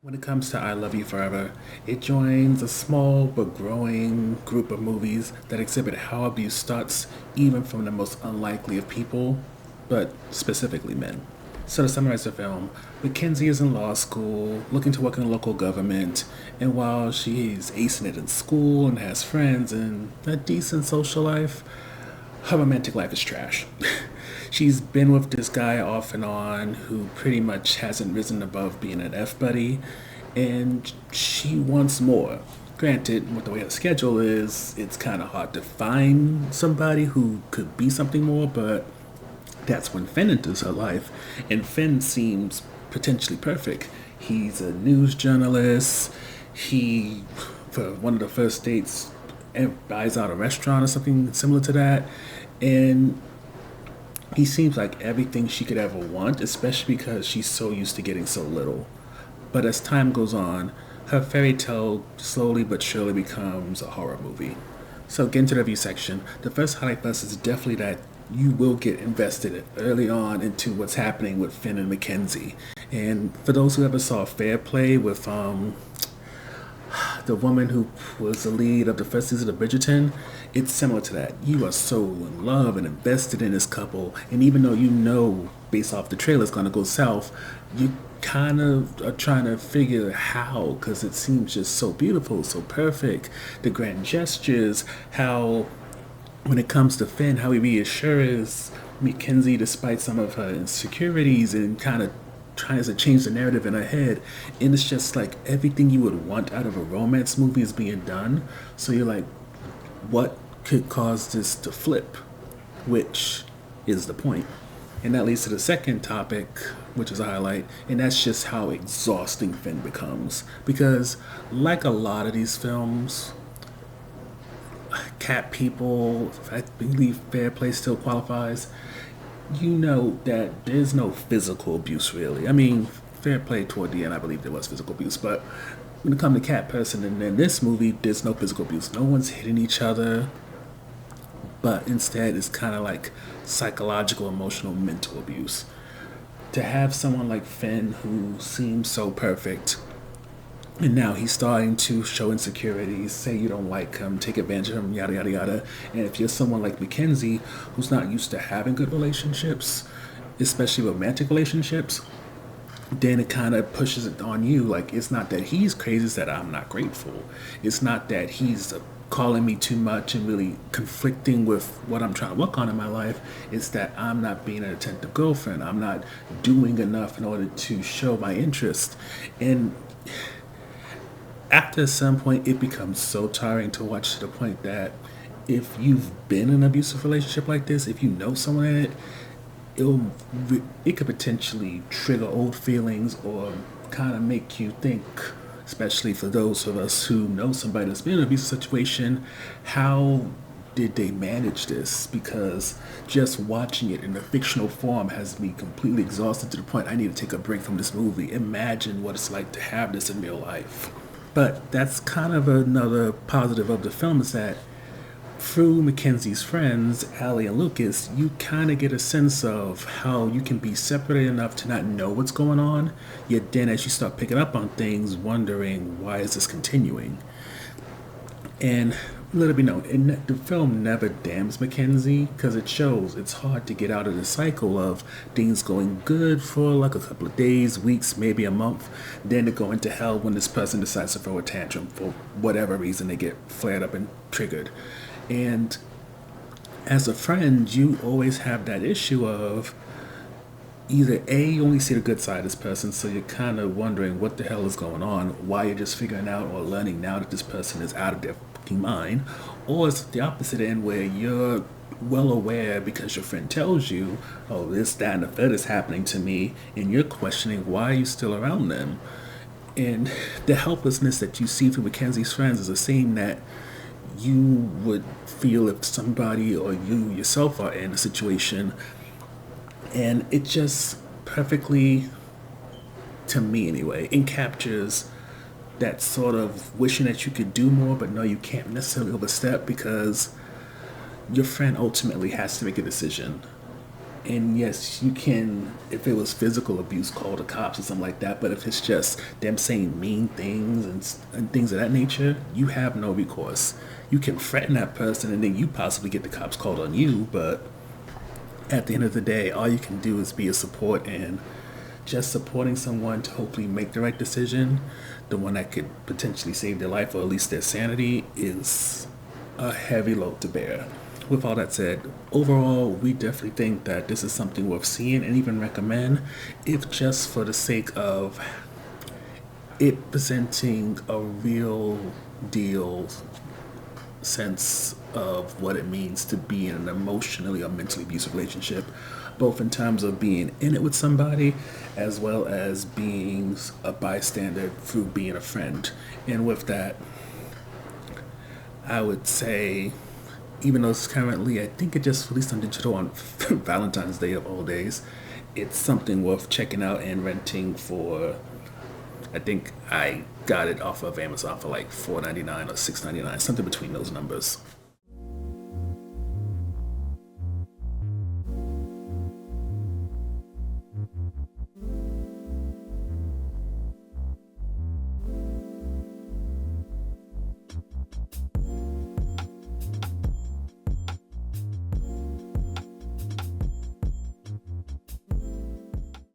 When it comes to I Love You Forever, it joins a small but growing group of movies that exhibit how abuse starts even from the most unlikely of people, but specifically men. So to summarize the film, Mackenzie is in law school, looking to work in the local government, and while she is acing it in school and has friends and a decent social life, her romantic life is trash. She's been with this guy off and on who pretty much hasn't risen above being an F buddy, and she wants more. Granted, with the way her schedule is, it's kind of hard to find somebody who could be something more, but that's when Finn enters her life, and Finn seems potentially perfect. He's a news journalist. He, for one of the first dates, buys out a restaurant or something similar to that, and he seems like everything she could ever want, especially because she's so used to getting so little. But as time goes on, her fairy tale slowly but surely becomes a horror movie. So, getting to the review section, the first highlight for us is definitely that you will get invested early on into what's happening with Finn and Mackenzie. And for those who ever saw Fair Play with the woman who was the lead of the first season of Bridgerton, it's similar to that. You are so in love and invested in this couple, and even though you know based off the trailer it's gonna go south, you kind of are trying to figure how, because it seems just so beautiful, so perfect. The grand gestures, how when it comes to Finn, how he reassures Mackenzie despite some of her insecurities and kind of tries to change the narrative in her head. And it's just like everything you would want out of a romance movie is being done. So you're like, what could cause this to flip? Which is the point. And that leads to the second topic, which is a highlight, and that's just how exhausting Finn becomes. Because, like a lot of these films, cat people, I believe Fair Play still qualifies, you know that there's no physical abuse really. I mean, Fair Play toward the end, I believe there was physical abuse, but when it comes to cat person, and in this movie, there's no physical abuse. No one's hitting each other, but instead it's kind of like psychological, emotional, mental abuse. To have someone like Finn who seems so perfect, and now he's starting to show insecurities, say you don't like him, take advantage of him, yada yada yada. And if you're someone like Mackenzie, who's not used to having good relationships, especially romantic relationships, then it kind of pushes it on you. Like, it's not that he's crazy, it's that I'm not grateful. It's not that he's calling me too much and really conflicting with what I'm trying to work on in my life. It's that I'm not being an attentive girlfriend. I'm not doing enough in order to show my interest. And after some point, it becomes so tiring to watch to the point that if you've been in an abusive relationship like this, if you know someone in it, it'll it could potentially trigger old feelings or kind of make you think, especially for those of us who know somebody that's been in an abusive situation, how did they manage this? Because just watching it in a fictional form has me completely exhausted to the point I need to take a break from this movie. Imagine what it's like to have this in real life. But that's kind of another positive of the film, is that through Mackenzie's friends, Allie and Lucas, you kind of get a sense of how you can be separated enough to not know what's going on, yet then as you start picking up on things, wondering why is this continuing. And let it be known, the film never damns Mackenzie because it shows it's hard to get out of the cycle of things going good for like a couple of days, weeks, maybe a month, then to go into hell when this person decides to throw a tantrum for whatever reason they get flared up and triggered. And as a friend, you always have that issue of either A, you only see the good side of this person, so you're kind of wondering what the hell is going on, why you're just figuring out or learning now that this person is out of their fucking mind, or it's the opposite end where you're well aware because your friend tells you, oh, this, that, and the third is happening to me, and you're questioning why are you still around them. And the helplessness that you see through Mackenzie's friends is the same that you would feel if somebody or you yourself are in a situation. And it just perfectly, to me anyway, encaptures that sort of wishing that you could do more, but no, you can't necessarily overstep because your friend ultimately has to make a decision. And yes, you can, if it was physical abuse, call the cops or something like that. But if it's just them saying mean things and things of that nature, you have no recourse. You can threaten that person and then you possibly get the cops called on you. But at the end of the day, all you can do is be a support, and just supporting someone to hopefully make the right decision, the one that could potentially save their life or at least their sanity, is a heavy load to bear. With all that said, overall, we definitely think that this is something worth seeing and even recommend, if just for the sake of it presenting a real deal sense of what it means to be in an emotionally or mentally abusive relationship, both in terms of being in it with somebody as well as being a bystander through being a friend. And with that, I would say, even though it's currently, I think it just released on digital on Valentine's Day of all days, it's something worth checking out and renting for. I think I got it off of Amazon for like $4.99 or $6.99, something between those numbers.